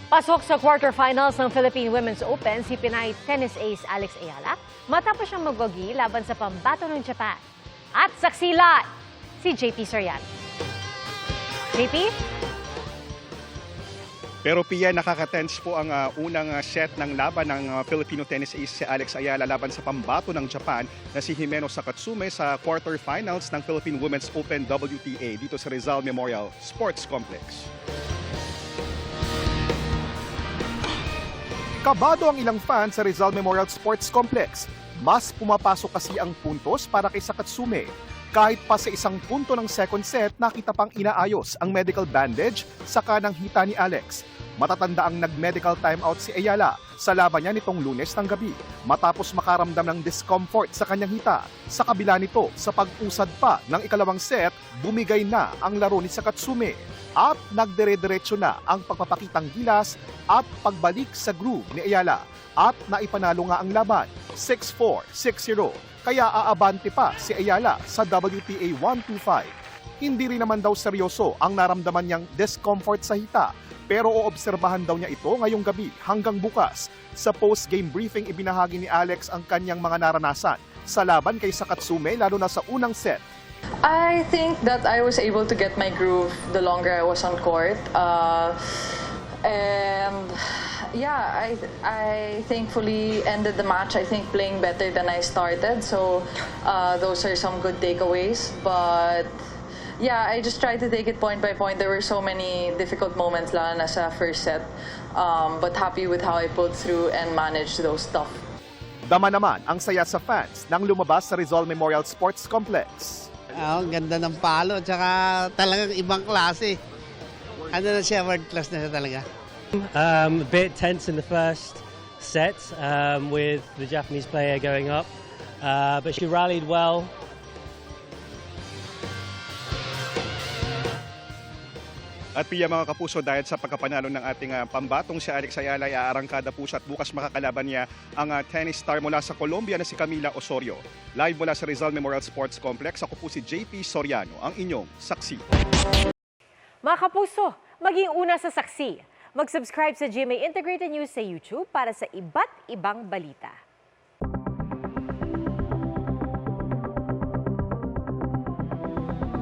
Pasok sa quarterfinals ng Philippine Women's Open si Pinay tennis ace Alex Ayala matapos siyang magwagi laban sa pambato ng Japan. At saksila si JP Soriano. JP? Pero Pia, nakaka-tense po ang unang set ng laban ng Filipino tennis ace si Alex Ayala laban sa pambato ng Japan na si Jimeno Sakatsume sa quarterfinals ng Philippine Women's Open WTA dito sa Rizal Memorial Sports Complex. Kabado ang ilang fans sa Rizal Memorial Sports Complex. Mas pumapasok kasi ang puntos para kay Sakatsume. Kahit pa sa isang punto ng second set, nakita pang inaayos ang medical bandage sa kanang hita ni Alex. Matatanda ang nag-medical timeout si Ayala sa laban niya nitong Lunes ng gabi matapos makaramdam ng discomfort sa kanyang hita. Sa kabila nito, sa pag-usad pa ng ikalawang set, bumigay na ang laro ni Sakatsume at nagdire-diretso na ang pagpapakitang gilas at pagbalik sa groove ni Ayala at naipanalo nga ang laban 6-4, 6-0. Kaya aabante pa si Ayala sa WTA 125. Hindi rin naman daw seryoso ang naramdaman niyang discomfort sa hita, pero oobserbahan daw niya ito ngayong gabi hanggang bukas. Sa post-game briefing, ibinahagi ni Alex ang kanyang mga naranasan sa laban kay Sakatsume lalo na sa unang set. I think that I was able to get my groove the longer I was on court. And yeah, I thankfully ended the match, I think, playing better than I started. So those are some good takeaways. But yeah, I just tried to take it point by point. There were so many difficult moments lalo na sa first set. But happy with how I pulled through and managed those tough. Dama naman ang saya sa fans nang lumabas sa Rizal Memorial Sports Complex. Ang ganda ng palo, tsaka talagang ibang klase. Ano na siya, world class na siya talaga. A bit tense in the first set with the Japanese player going up, but she rallied well. At Pia, mga kapuso, dahil sa pagkapanalo ng ating pambatong si Alex Ayala, aarangkada po siya at bukas makakalaban niya ang tennis star mula sa Colombia na si Camila Osorio. Live mula sa Rizal Memorial Sports Complex, ako po si JP Soriano, ang inyong saksi. Mga kapuso, maging una sa saksi. Mag-subscribe sa GMA Integrated News sa YouTube para sa iba't ibang balita.